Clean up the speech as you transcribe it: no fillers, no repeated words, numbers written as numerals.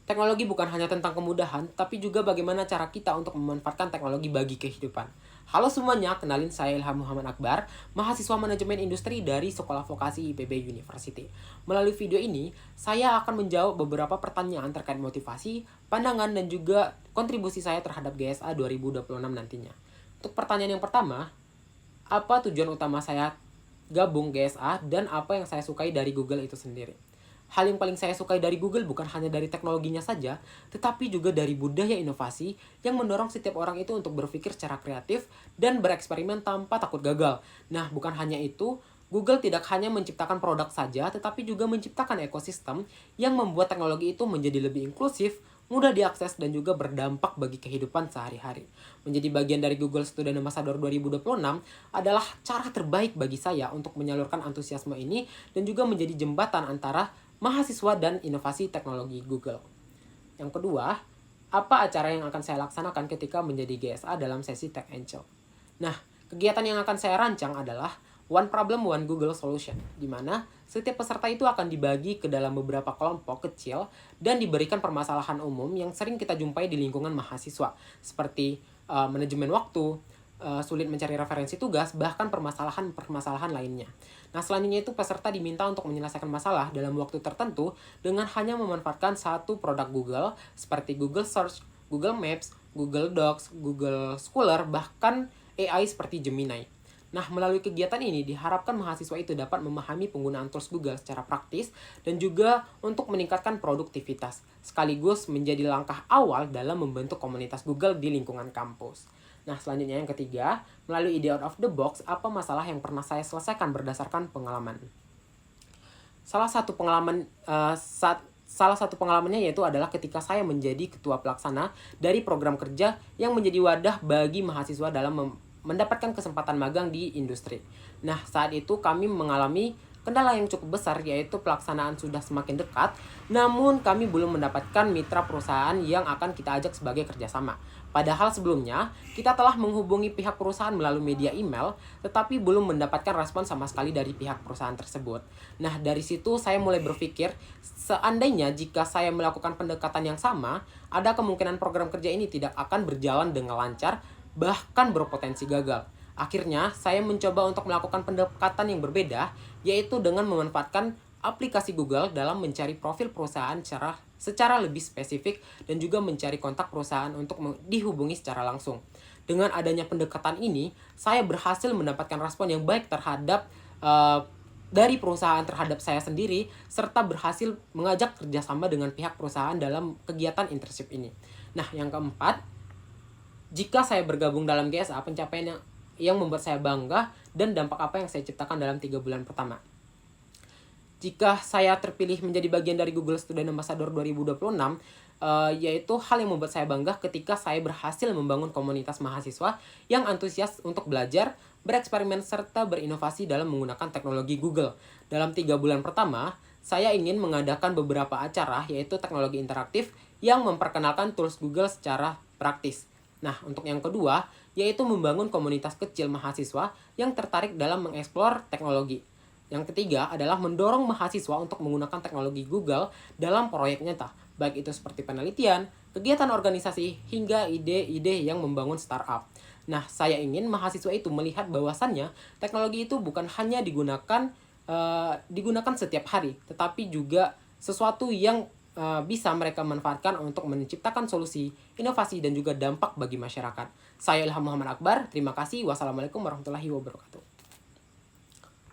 Teknologi bukan hanya tentang kemudahan, tapi juga bagaimana cara kita untuk memanfaatkan teknologi bagi kehidupan. Halo semuanya, kenalin saya Ilham Muhammad Akbar, mahasiswa manajemen industri dari Sekolah Vokasi IPB University. Melalui video ini, saya akan menjawab beberapa pertanyaan terkait motivasi, pandangan, dan juga kontribusi saya terhadap GSA 2026 nantinya. Untuk pertanyaan yang pertama, apa tujuan utama saya gabung GSA dan apa yang saya sukai dari Google itu sendiri? Hal yang paling saya sukai dari Google bukan hanya dari teknologinya saja, tetapi juga dari budaya inovasi yang mendorong setiap orang itu untuk berpikir secara kreatif dan bereksperimen tanpa takut gagal. Nah, bukan hanya itu, Google tidak hanya menciptakan produk saja, tetapi juga menciptakan ekosistem yang membuat teknologi itu menjadi lebih inklusif, mudah diakses, dan juga berdampak bagi kehidupan sehari-hari. Menjadi bagian dari Google Student Ambassador 2026 adalah cara terbaik bagi saya untuk menyalurkan antusiasme ini dan juga menjadi jembatan antara mahasiswa dan inovasi teknologi Google. Yang kedua, apa acara yang akan saya laksanakan ketika menjadi GSA dalam sesi Tech Angel? Nah, kegiatan yang akan saya rancang adalah One Problem, One Google Solution, di mana setiap peserta itu akan dibagi ke dalam beberapa kelompok kecil dan diberikan permasalahan umum yang sering kita jumpai di lingkungan mahasiswa, seperti manajemen waktu, sulit mencari referensi tugas, bahkan permasalahan-permasalahan lainnya. Nah, selanjutnya itu peserta diminta untuk menyelesaikan masalah dalam waktu tertentu dengan hanya memanfaatkan satu produk Google seperti Google Search, Google Maps, Google Docs, Google Scholar, bahkan AI seperti Gemini. Nah, melalui kegiatan ini diharapkan mahasiswa itu dapat memahami penggunaan tools Google secara praktis dan juga untuk meningkatkan produktivitas, sekaligus menjadi langkah awal dalam membentuk komunitas Google di lingkungan kampus. Nah, selanjutnya yang ketiga, melalui ide out of the box, apa masalah yang pernah saya selesaikan berdasarkan pengalaman? Salah satu pengalamannya yaitu adalah ketika saya menjadi ketua pelaksana dari program kerja yang menjadi wadah bagi mahasiswa dalam mendapatkan kesempatan magang di industri. Nah, saat itu kami mengalami kendala yang cukup besar, yaitu pelaksanaan sudah semakin dekat, namun kami belum mendapatkan mitra perusahaan yang akan kita ajak sebagai kerjasama. Padahal sebelumnya, kita telah menghubungi pihak perusahaan melalui media email, tetapi belum mendapatkan respon sama sekali dari pihak perusahaan tersebut. Nah, dari situ saya mulai berpikir, seandainya jika saya melakukan pendekatan yang sama, ada kemungkinan program kerja ini tidak akan berjalan dengan lancar, bahkan berpotensi gagal. Akhirnya, saya mencoba untuk melakukan pendekatan yang berbeda, yaitu dengan memanfaatkan aplikasi Google dalam mencari profil perusahaan secara lebih spesifik dan juga mencari kontak perusahaan untuk dihubungi secara langsung. Dengan adanya pendekatan ini, saya berhasil mendapatkan respon yang baik terhadap dari perusahaan terhadap saya sendiri, serta berhasil mengajak kerjasama dengan pihak perusahaan dalam kegiatan internship ini. Nah, yang keempat, jika saya bergabung dalam GSA, pencapaian yang membuat saya bangga dan dampak apa yang saya ciptakan dalam 3 bulan pertama. Jika saya terpilih menjadi bagian dari Google Student Ambassador 2026, yaitu hal yang membuat saya bangga ketika saya berhasil membangun komunitas mahasiswa yang antusias untuk belajar, bereksperimen, serta berinovasi dalam menggunakan teknologi Google. Dalam 3 bulan pertama, saya ingin mengadakan beberapa acara, yaitu teknologi interaktif yang memperkenalkan tools Google secara praktis. Nah, untuk yang kedua, yaitu membangun komunitas kecil mahasiswa yang tertarik dalam mengeksplor teknologi. Yang ketiga adalah mendorong mahasiswa untuk menggunakan teknologi Google dalam proyek nyata, baik itu seperti penelitian, kegiatan organisasi, hingga ide-ide yang membangun startup. Nah, saya ingin mahasiswa itu melihat bahwasannya teknologi itu bukan hanya digunakan setiap hari, tetapi juga sesuatu yang bisa mereka manfaatkan untuk menciptakan solusi, inovasi, dan juga dampak bagi masyarakat. Saya Ilham Muhammad Akbar, terima kasih. Wassalamualaikum warahmatullahi wabarakatuh.